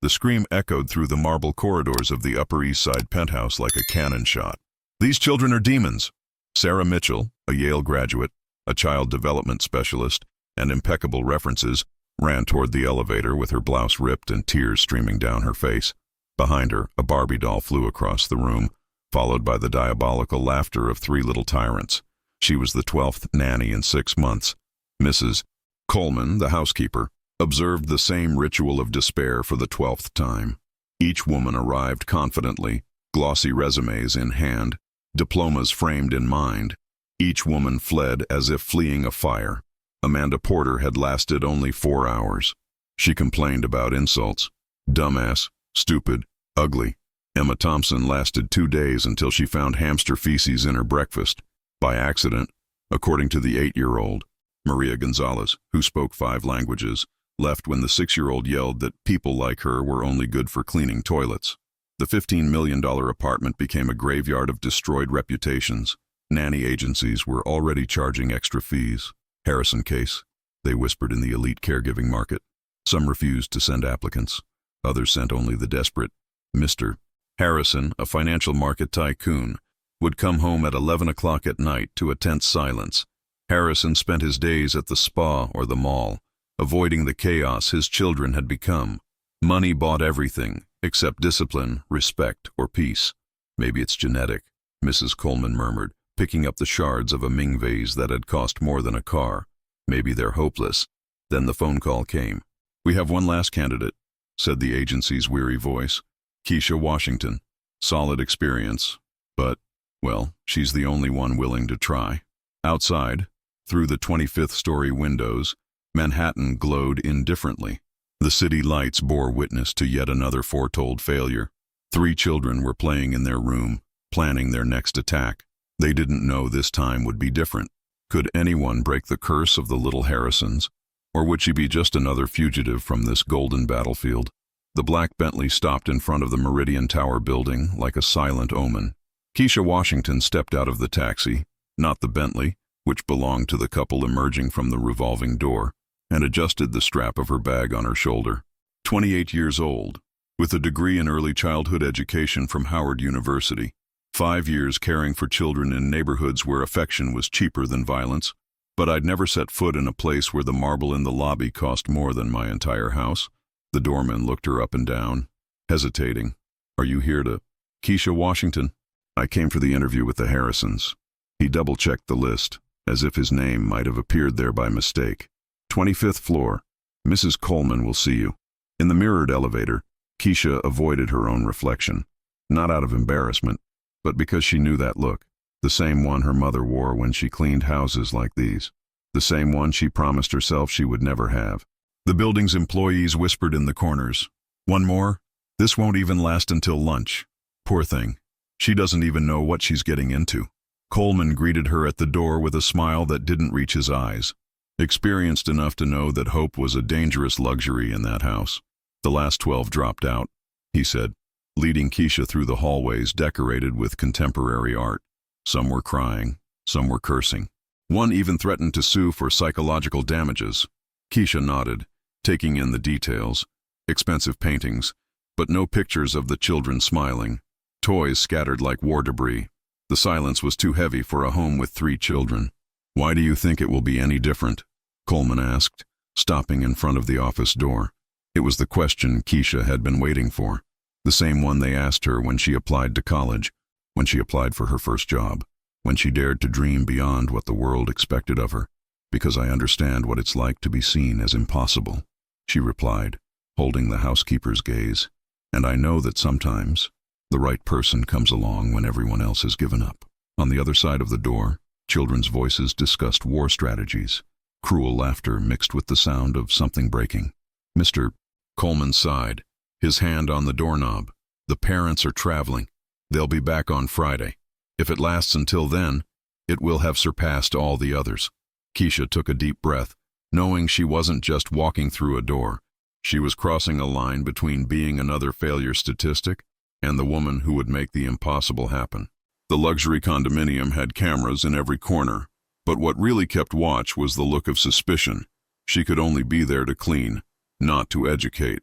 The scream echoed through the marble corridors of the Upper East Side penthouse like a cannon shot. "These children are demons!" Sarah Mitchell, a Yale graduate, a child development specialist, and impeccable references, ran toward the elevator with her blouse ripped and tears streaming down her face. Behind her, a Barbie doll flew across the room, followed by the diabolical laughter of three little tyrants. She was the 12th nanny in 6 months. Mrs. Coleman, the housekeeper, observed the same ritual of despair for the 12th time. Each woman arrived confidently, glossy resumes in hand, diplomas framed in mind. Each woman fled as if fleeing a fire. Amanda Porter had lasted only 4 hours. She complained about insults. Dumbass, stupid, ugly. Emma Thompson lasted 2 days until she found hamster feces in her breakfast, by accident, according to the 8-year-old. Maria Gonzalez, who spoke 5 languages, left when the 6-year-old yelled that people like her were only good for cleaning toilets. The $15 million apartment became a graveyard of destroyed reputations. Nanny agencies were already charging extra fees. Harrison case, they whispered in the elite caregiving market. Some refused to send applicants. Others sent only the desperate. Mr. Harrison, a financial market tycoon, would come home at 11 o'clock at night to a tense silence. Harrison spent his days at the spa or the mall, avoiding the chaos his children had become. Money bought everything, except discipline, respect, or peace. Maybe it's genetic, Mrs. Coleman murmured, picking up the shards of a Ming vase that had cost more than a car. Maybe they're hopeless. Then the phone call came. "We have one last candidate," said the agency's weary voice. "Keisha Washington. Solid experience, but, well, she's the only one willing to try." Outside, through the 25th-story windows, Manhattan glowed indifferently. The city lights bore witness to yet another foretold failure. 3 children were playing in their room, planning their next attack. They didn't know this time would be different. Could anyone break the curse of the little Harrisons? Or would she be just another fugitive from this golden battlefield? The black Bentley stopped in front of the Meridian Tower building like a silent omen. Keisha Washington stepped out of the taxi, not the Bentley, which belonged to the couple emerging from the revolving door, and adjusted the strap of her bag on her shoulder. 28 years old, with a degree in early childhood education from Howard University. 5 years caring for children in neighborhoods where affection was cheaper than violence. But I'd never set foot in a place where the marble in the lobby cost more than my entire house. The doorman looked her up and down, hesitating. "Are you here to—" "Keisha Washington." "I came for the interview with the Harrisons." He double-checked the list, as if his name might have appeared there by mistake. "25th floor. Mrs. Coleman will see you." In the mirrored elevator, Keisha avoided her own reflection, not out of embarrassment, but because she knew that look, the same one her mother wore when she cleaned houses like these, the same one she promised herself she would never have. The building's employees whispered in the corners, "One more? This won't even last until lunch. Poor thing. She doesn't even know what she's getting into." Coleman greeted her at the door with a smile that didn't reach his eyes. Experienced enough to know that hope was a dangerous luxury in that house. "The last 12 dropped out," he said, leading Keisha through the hallways decorated with contemporary art. Some were crying, some were cursing. One even threatened to sue for psychological damages. Keisha nodded, taking in the details. Expensive paintings, but no pictures of the children smiling. Toys scattered like war debris. The silence was too heavy for a home with 3 children. "Why do you think it will be any different?" Coleman asked, stopping in front of the office door. It was the question Keisha had been waiting for. The same one they asked her when she applied to college, when she applied for her first job, when she dared to dream beyond what the world expected of her. "Because I understand what it's like to be seen as impossible," she replied, holding the housekeeper's gaze. "And I know that sometimes the right person comes along when everyone else has given up." On the other side of the door, children's voices discussed war strategies. Cruel laughter mixed with the sound of something breaking. Mr. Coleman sighed, his hand on the doorknob. "The parents are traveling. They'll be back on Friday. If it lasts until then, it will have surpassed all the others." Keisha took a deep breath, knowing she wasn't just walking through a door. She was crossing a line between being another failure statistic and the woman who would make the impossible happen. The luxury condominium had cameras in every corner, but what really kept watch was the look of suspicion. She could only be there to clean, not to educate.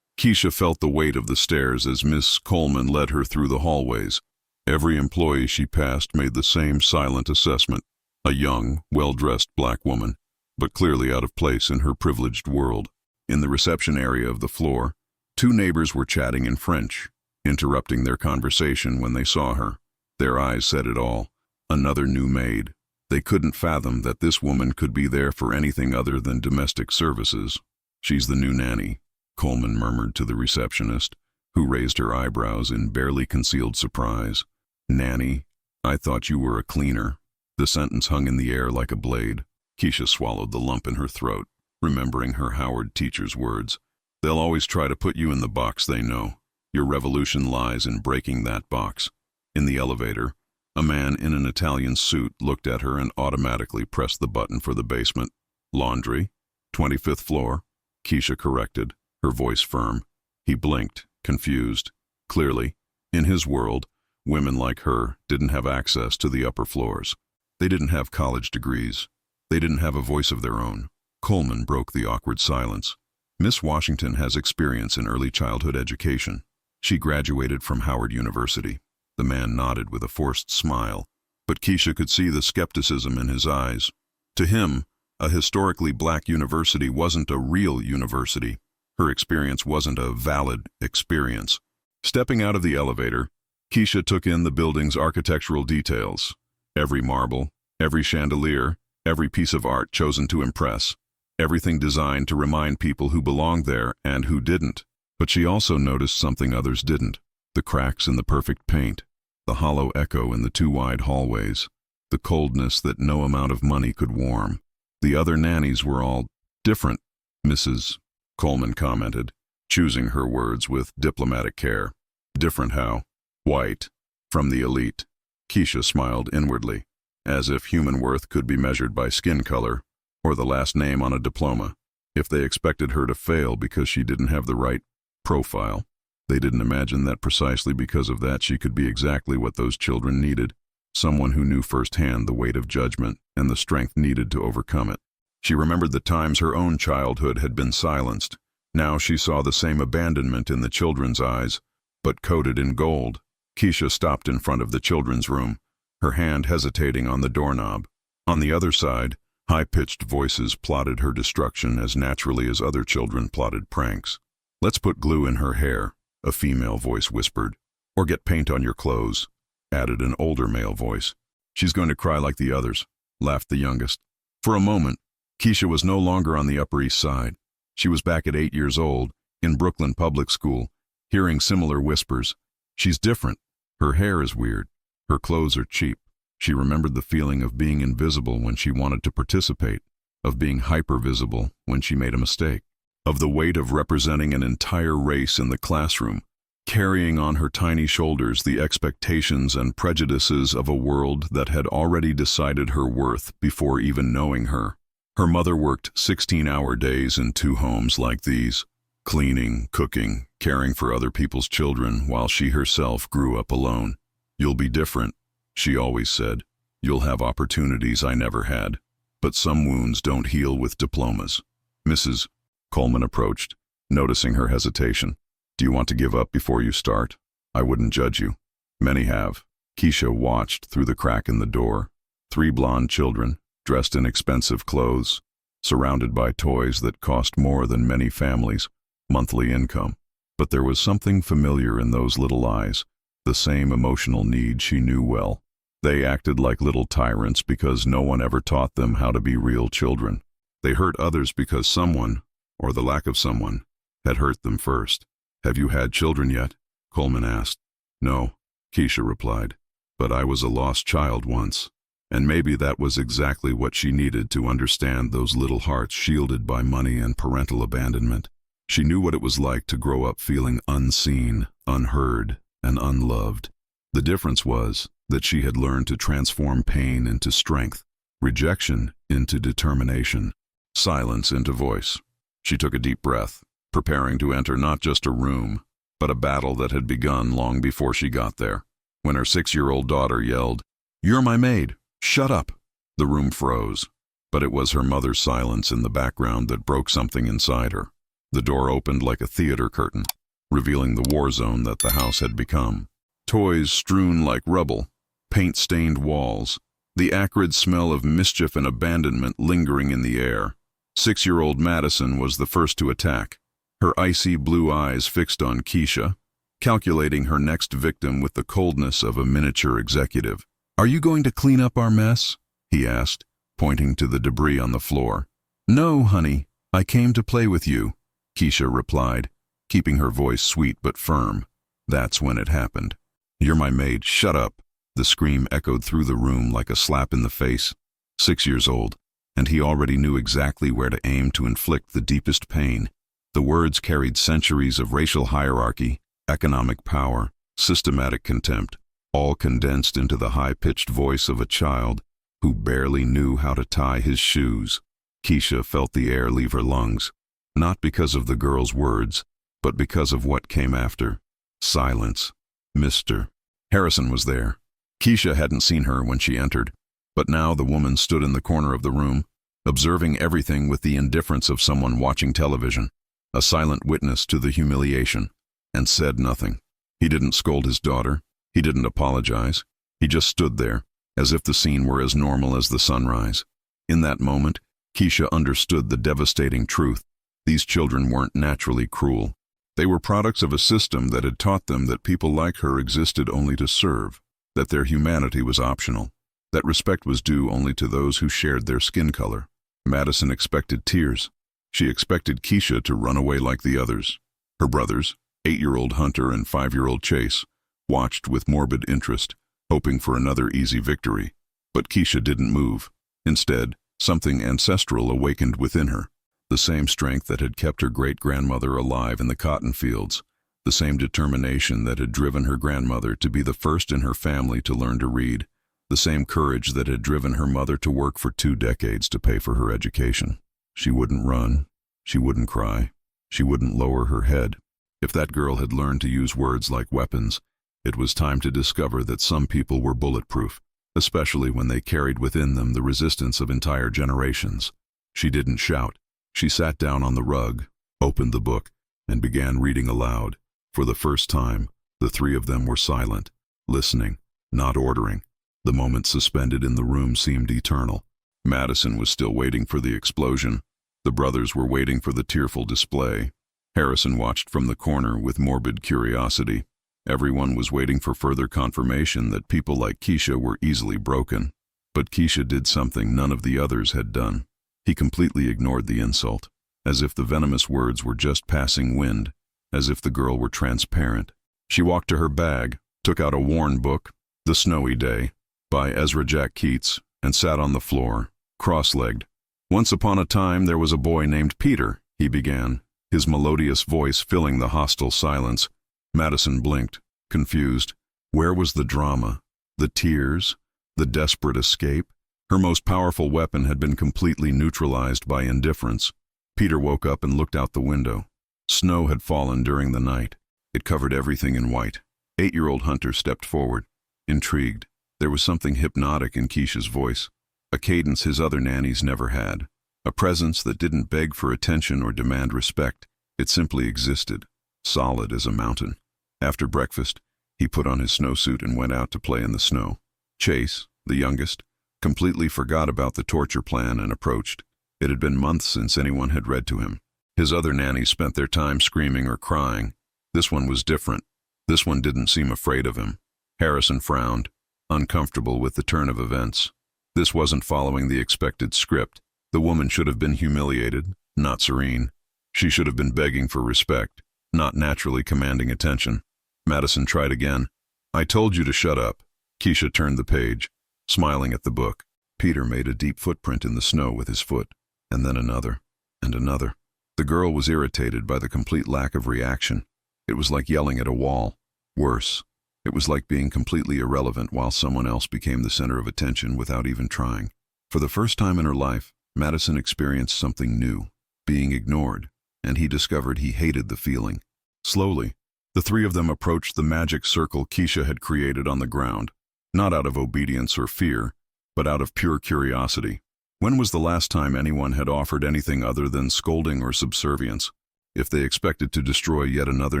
Keisha felt the weight of the stairs as Miss Coleman led her through the hallways. Every employee she passed made the same silent assessment. A young, well-dressed black woman, but clearly out of place in her privileged world. In the reception area of the floor, two neighbors were chatting in French, interrupting their conversation when they saw her. Their eyes said it all. Another new maid. They couldn't fathom that this woman could be there for anything other than domestic services. "She's the new nanny," Coleman murmured to the receptionist, who raised her eyebrows in barely concealed surprise. "Nanny? I thought you were a cleaner." The sentence hung in the air like a blade. Keisha swallowed the lump in her throat, remembering her Howard teacher's words. "They'll always try to put you in the box they know. Your revolution lies in breaking that box." In the elevator, a man in an Italian suit looked at her and automatically pressed the button for the basement. "Laundry? 25th floor?" Keisha corrected, her voice firm. He blinked, confused. Clearly, in his world, women like her didn't have access to the upper floors. They didn't have college degrees. They didn't have a voice of their own. Coleman broke the awkward silence. "Miss Washington has experience in early childhood education. She graduated from Howard University." The man nodded with a forced smile, but Keisha could see the skepticism in his eyes. To him, a historically black university wasn't a real university. Her experience wasn't a valid experience. Stepping out of the elevator, Keisha took in the building's architectural details. Every marble, every chandelier, every piece of art chosen to impress. Everything designed to remind people who belonged there and who didn't. But she also noticed something others didn't. The cracks in the perfect paint. The hollow echo in the two wide hallways. The coldness that no amount of money could warm. The other nannies were all different, Mrs. Coleman commented, choosing her words with diplomatic care. "Different how?" "White. From the elite." Keisha smiled inwardly, as if human worth could be measured by skin color or the last name on a diploma. If they expected her to fail because she didn't have the right profile, they didn't imagine that precisely because of that she could be exactly what those children needed, someone who knew firsthand the weight of judgment and the strength needed to overcome it. She remembered the times her own childhood had been silenced. Now she saw the same abandonment in the children's eyes, but coated in gold. Keisha stopped in front of the children's room, her hand hesitating on the doorknob. On the other side, high-pitched voices plotted her destruction as naturally as other children plotted pranks. "Let's put glue in her hair," a female voice whispered. "Or get paint on your clothes," added an older male voice. "She's going to cry like the others," laughed the youngest. For a moment, Keisha was no longer on the Upper East Side. She was back at 8 years old, in Brooklyn Public School, hearing similar whispers. "She's different. Her hair is weird. Her clothes are cheap." She remembered the feeling of being invisible when she wanted to participate, of being hyper-visible when she made a mistake, of the weight of representing an entire race in the classroom, carrying on her tiny shoulders the expectations and prejudices of a world that had already decided her worth before even knowing her. Her mother worked 16-hour days in 2 homes like these, cleaning, cooking, caring for other people's children while she herself grew up alone. "You'll be different," she always said. "You'll have opportunities I never had. But some wounds don't heal with diplomas." Mrs. Coleman approached, noticing her hesitation. "Do you want to give up before you start? I wouldn't judge you." "Many have." Keisha watched through the crack in the door. 3 blonde children, dressed in expensive clothes, surrounded by toys that cost more than many families' monthly income. But there was something familiar in those little eyes, the same emotional need she knew well. They acted like little tyrants because no one ever taught them how to be real children. They hurt others because someone, or the lack of someone, had hurt them first. "Have you had children yet?" Coleman asked. "No," Keisha replied, "but I was a lost child once." And maybe that was exactly what she needed to understand those little hearts shielded by money and parental abandonment. She knew what it was like to grow up feeling unseen, unheard, and unloved. The difference was that she had learned to transform pain into strength, rejection into determination, silence into voice. She took a deep breath, preparing to enter not just a room, but a battle that had begun long before she got there. When her 6-year-old daughter yelled, "You're my maid! Shut up!" the room froze. But it was her mother's silence in the background that broke something inside her. The door opened like a theater curtain, revealing the war zone that the house had become. Toys strewn like rubble, paint-stained walls, the acrid smell of mischief and abandonment lingering in the air. 6-year-old Madison was the first to attack, her icy blue eyes fixed on Keisha, calculating her next victim with the coldness of a miniature executive. "Are you going to clean up our mess?" he asked, pointing to the debris on the floor. "No, honey, I came to play with you," Keisha replied, keeping her voice sweet but firm. That's when it happened. "You're my maid, shut up!" The scream echoed through the room like a slap in the face. 6 years old, and he already knew exactly where to aim to inflict the deepest pain. The words carried centuries of racial hierarchy, economic power, systematic contempt, all condensed into the high-pitched voice of a child who barely knew how to tie his shoes. Keisha felt the air leave her lungs, not because of the girl's words, but because of what came after. Silence. Mr. Harrison was there. Keisha hadn't seen her when she entered, but now the woman stood in the corner of the room, observing everything with the indifference of someone watching television, a silent witness to the humiliation, and said nothing. He didn't scold his daughter. He didn't apologize. He just stood there, as if the scene were as normal as the sunrise. In that moment, Keisha understood the devastating truth. These children weren't naturally cruel. They were products of a system that had taught them that people like her existed only to serve, that their humanity was optional, that respect was due only to those who shared their skin color. Madison expected tears. She expected Keisha to run away like the others. Her brothers, 8-year-old Hunter and 5-year-old Chase, watched with morbid interest, hoping for another easy victory. But Keisha didn't move. Instead, something ancestral awakened within her. The same strength that had kept her great-grandmother alive in the cotton fields, the same determination that had driven her grandmother to be the first in her family to learn to read, the same courage that had driven her mother to work for 2 decades to pay for her education. She wouldn't run. She wouldn't cry. She wouldn't lower her head. If that girl had learned to use words like weapons, it was time to discover that some people were bulletproof, especially when they carried within them the resistance of entire generations. She didn't shout. She sat down on the rug, opened the book, and began reading aloud. For the first time, the 3 of them were silent, listening, not ordering. The moment suspended in the room seemed eternal. Madison was still waiting for the explosion. The brothers were waiting for the tearful display. Harrison watched from the corner with morbid curiosity. Everyone was waiting for further confirmation that people like Keisha were easily broken. But Keisha did something none of the others had done. He completely ignored the insult, as if the venomous words were just passing wind, as if the girl were transparent. She walked to her bag, took out a worn book, The Snowy Day, by Ezra Jack Keats, and sat on the floor, cross-legged. "Once upon a time there was a boy named Peter," he began, his melodious voice filling the hostile silence. Madison blinked, confused. Where was the drama? The tears? The desperate escape? Her most powerful weapon had been completely neutralized by indifference. Peter woke up and looked out the window. Snow had fallen during the night. It covered everything in white. 8-year-old Hunter stepped forward, intrigued. There was something hypnotic in Keisha's voice, a cadence his other nannies never had, a presence that didn't beg for attention or demand respect. It simply existed, solid as a mountain. After breakfast, he put on his snowsuit and went out to play in the snow. Chase, the youngest, completely forgot about the torture plan and approached. It had been months since anyone had read to him. His other nannies spent their time screaming or crying. This one was different. This one didn't seem afraid of him. Harrison frowned, uncomfortable with the turn of events. This wasn't following the expected script. The woman should have been humiliated, not serene. She should have been begging for respect, not naturally commanding attention. Madison tried again. "I told you to shut up." Keisha turned the page, smiling at the book. Peter made a deep footprint in the snow with his foot, and then another, and another. The girl was irritated by the complete lack of reaction. It was like yelling at a wall. Worse, it was like being completely irrelevant while someone else became the center of attention without even trying. For the first time in her life, Madison experienced something new, being ignored, and he discovered he hated the feeling. Slowly, the 3 of them approached the magic circle Keisha had created on the ground, not out of obedience or fear, but out of pure curiosity. When was the last time anyone had offered anything other than scolding or subservience? If they expected to destroy yet another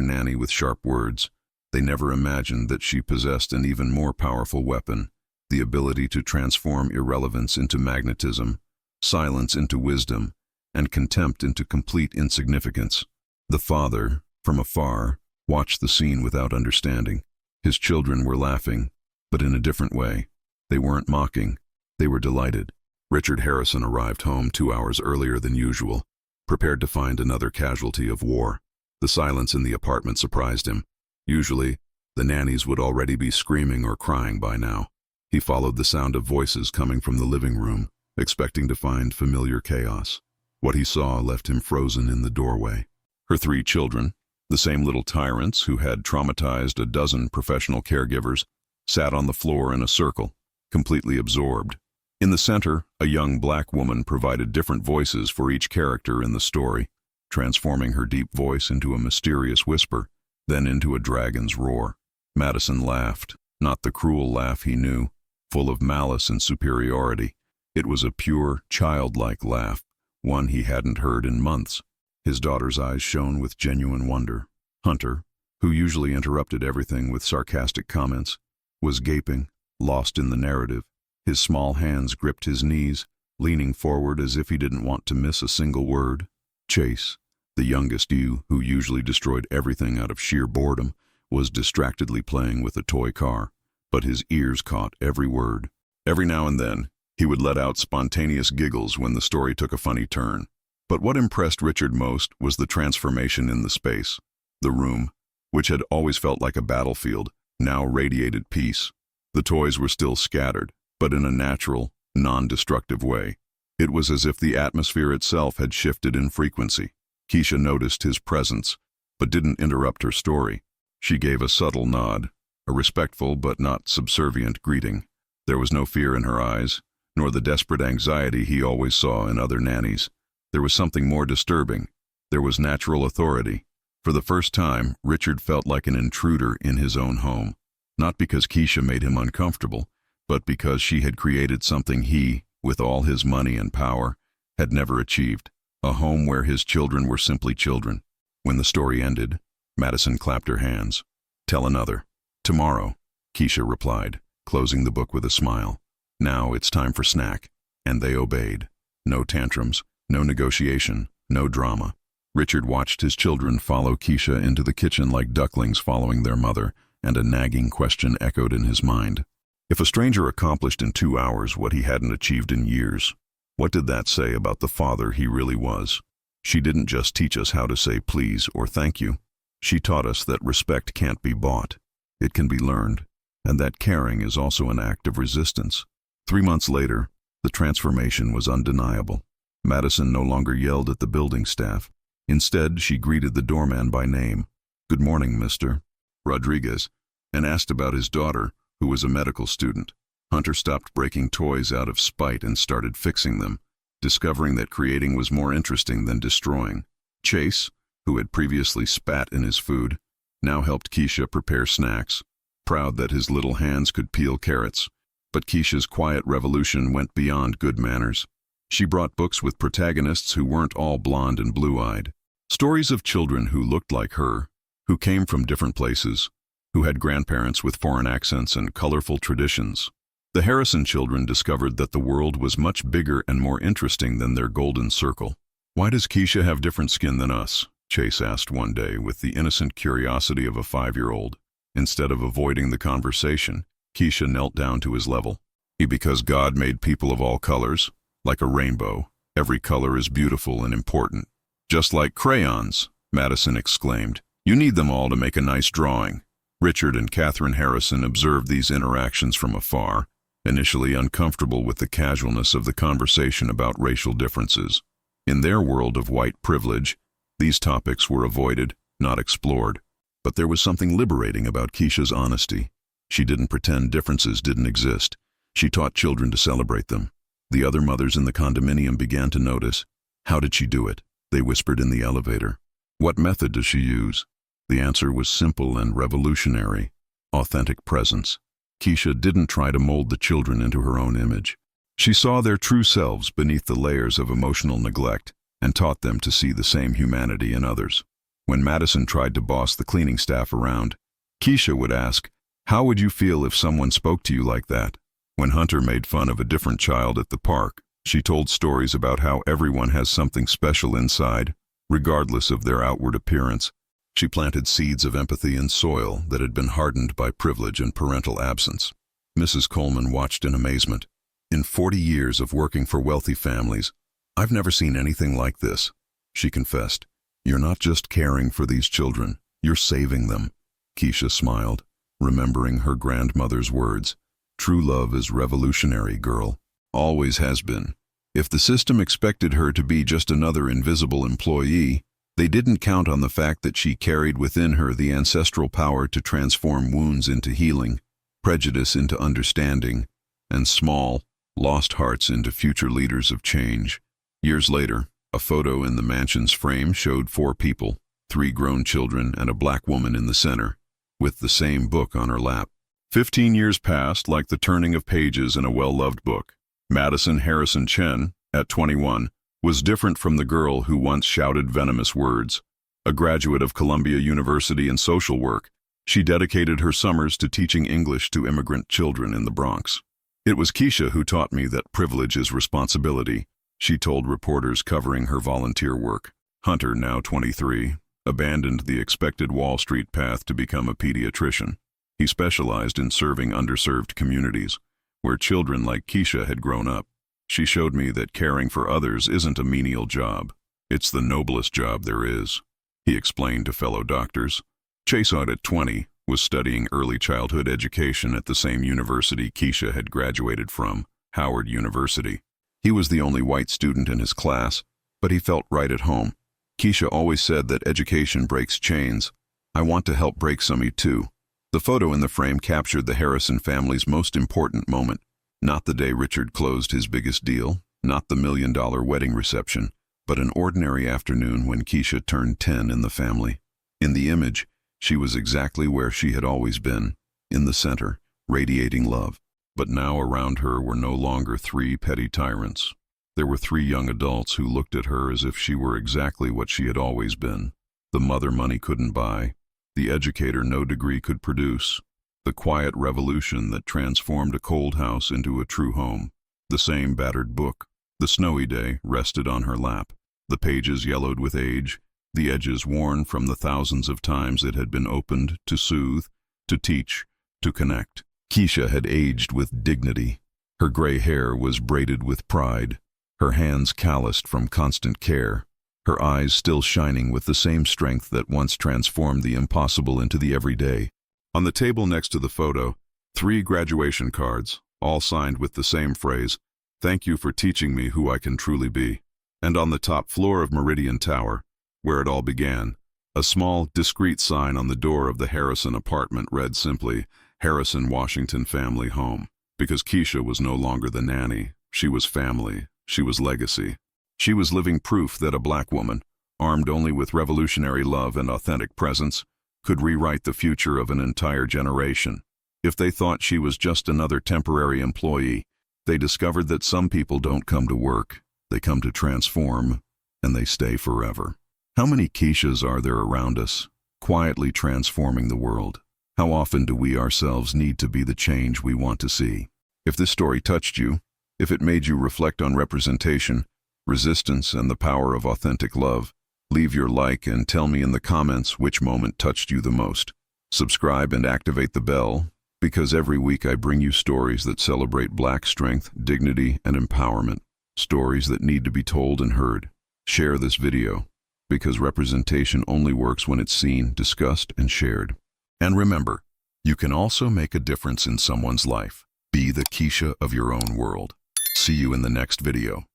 nanny with sharp words, they never imagined that she possessed an even more powerful weapon, the ability to transform irrelevance into magnetism, silence into wisdom, and contempt into complete insignificance. The father, from afar, watched the scene without understanding. His children were laughing, but in a different way. They weren't mocking, they were delighted. Richard Harrison arrived home 2 hours earlier than usual, prepared to find another casualty of war. The silence in the apartment surprised him. Usually, the nannies would already be screaming or crying by now. He followed the sound of voices coming from the living room, expecting to find familiar chaos. What he saw left him frozen in the doorway. Her 3 children, the same little tyrants who had traumatized a dozen professional caregivers, sat on the floor in a circle, completely absorbed. In the center, a young black woman provided different voices for each character in the story, transforming her deep voice into a mysterious whisper, then into a dragon's roar. Madison laughed, not the cruel laugh he knew, full of malice and superiority. It was a pure, childlike laugh, one he hadn't heard in months. His daughter's eyes shone with genuine wonder. Hunter, who usually interrupted everything with sarcastic comments, was gaping, lost in the narrative. His small hands gripped his knees, leaning forward as if he didn't want to miss a single word. Chase, the youngest who usually destroyed everything out of sheer boredom, was distractedly playing with a toy car, but his ears caught every word. Every now and then, he would let out spontaneous giggles when the story took a funny turn. But what impressed Richard most was the transformation in the space. The room, which had always felt like a battlefield, now radiated peace. The toys were still scattered, but in a natural, non-destructive way. It was as if the atmosphere itself had shifted in frequency. Keisha noticed his presence, but didn't interrupt her story. She gave a subtle nod, a respectful but not subservient greeting. There was no fear in her eyes, nor the desperate anxiety he always saw in other nannies. There was something more disturbing. There was natural authority. For the first time, Richard felt like an intruder in his own home. Not because Keisha made him uncomfortable, but because she had created something he, with all his money and power, had never achieved. A home where his children were simply children. When the story ended, Madison clapped her hands. "Tell another." "Tomorrow," Keisha replied, closing the book with a smile. "Now it's time for snack." And they obeyed. No tantrums, no negotiation, no drama. Richard watched his children follow Keisha into the kitchen like ducklings following their mother, and a nagging question echoed in his mind. If a stranger accomplished in 2 hours what he hadn't achieved in years, what did that say about the father he really was? She didn't just teach us how to say please or thank you. She taught us that respect can't be bought. It can be learned, and that caring is also an act of resistance. 3 months later, the transformation was undeniable. Madison no longer yelled at the building staff. Instead, she greeted the doorman by name. "Good morning, Mr. Rodriguez," and asked about his daughter, who was a medical student. Hunter stopped breaking toys out of spite and started fixing them, discovering that creating was more interesting than destroying. Chase, who had previously spat in his food, now helped Keisha prepare snacks, proud that his little hands could peel carrots. But Keisha's quiet revolution went beyond good manners. She brought books with protagonists who weren't all blonde and blue-eyed. Stories of children who looked like her, who came from different places, who had grandparents with foreign accents and colorful traditions. The Harrison children discovered that the world was much bigger and more interesting than their golden circle. "Why does Keisha have different skin than us?" Chase asked one day with the innocent curiosity of a 5-year-old. Instead of avoiding the conversation, Keisha knelt down to his level. "Because God made people of all colors, like a rainbow. Every color is beautiful and important." "Just like crayons," Madison exclaimed. "You need them all to make a nice drawing." Richard and Catherine Harrison observed these interactions from afar, initially uncomfortable with the casualness of the conversation about racial differences. In their world of white privilege, these topics were avoided, not explored. But there was something liberating about Keisha's honesty. She didn't pretend differences didn't exist. She taught children to celebrate them. The other mothers in the condominium began to notice. "How did she do it?" they whispered in the elevator. "What method does she use?" The answer was simple and revolutionary: authentic presence. Keisha didn't try to mold the children into her own image. She saw their true selves beneath the layers of emotional neglect. and taught them to see the same humanity in others. When Madison tried to boss the cleaning staff around, Keisha would ask, "How would you feel if someone spoke to you like that?" When Hunter made fun of a different child at the park, she told stories about how everyone has something special inside, regardless of their outward appearance. She planted seeds of empathy in soil that had been hardened by privilege and parental absence. Mrs. Coleman watched in amazement. "In 40 years of working for wealthy families, I've never seen anything like this," she confessed. "You're not just caring for these children, you're saving them." Keisha smiled, remembering her grandmother's words. "True love is revolutionary, girl. Always has been." If the system expected her to be just another invisible employee, they didn't count on the fact that she carried within her the ancestral power to transform wounds into healing, prejudice into understanding, and small, lost hearts into future leaders of change. Years later, a photo in the mansion's frame showed 4 people, 3 grown children and a black woman in the center, with the same book on her lap. 15 years passed like the turning of pages in a well-loved book. Madison Harrison Chen, at 21, was different from the girl who once shouted venomous words. A graduate of Columbia University in social work, she dedicated her summers to teaching English to immigrant children in the Bronx. "It was Keisha who taught me that privilege is responsibility," she told reporters covering her volunteer work. Hunter, now 23, abandoned the expected Wall Street path to become a pediatrician. He specialized in serving underserved communities, where children like Keisha had grown up. "She showed me that caring for others isn't a menial job. It's the noblest job there is," he explained to fellow doctors. Chase, at 20, was studying early childhood education at the same university Keisha had graduated from, Howard University. He was the only white student in his class, but he felt right at home. Keisha always said that education breaks chains. "I want to help break some too." The photo in the frame captured the Harrison family's most important moment. Not the day Richard closed his biggest deal, not the $1 million wedding reception, but an ordinary afternoon when Keisha turned 10 in the family. In the image, she was exactly where she had always been, in the center, radiating love. But now around her were no longer 3 petty tyrants. There were 3 young adults who looked at her as if she were exactly what she had always been. The mother money couldn't buy, the educator no degree could produce, the quiet revolution that transformed a cold house into a true home. The same battered book, the snowy day, rested on her lap. The pages yellowed with age, the edges worn from the thousands of times it had been opened to soothe, to teach, to connect. Keisha had aged with dignity. Her gray hair was braided with pride, her hands calloused from constant care, her eyes still shining with the same strength that once transformed the impossible into the everyday. On the table next to the photo, 3 graduation cards, all signed with the same phrase, "Thank you for teaching me who I can truly be." And on the top floor of Meridian Tower, where it all began, a small, discreet sign on the door of the Harrison apartment read simply, "Harrison Washington Family Home." Because Keisha was no longer the nanny, she was family, she was legacy. She was living proof that a black woman, armed only with revolutionary love and authentic presence, could rewrite the future of an entire generation. If they thought she was just another temporary employee, they discovered that some people don't come to work, they come to transform, and they stay forever. How many Keishas are there around us, quietly transforming the world? How often do we ourselves need to be the change we want to see? If this story touched you, if it made you reflect on representation, resistance, and the power of authentic love, leave your like and tell me in the comments which moment touched you the most. Subscribe and activate the bell, because every week I bring you stories that celebrate Black strength, dignity, and empowerment. Stories that need to be told and heard. Share this video, because representation only works when it's seen, discussed, and shared. And remember, you can also make a difference in someone's life. Be the Keisha of your own world. See you in the next video.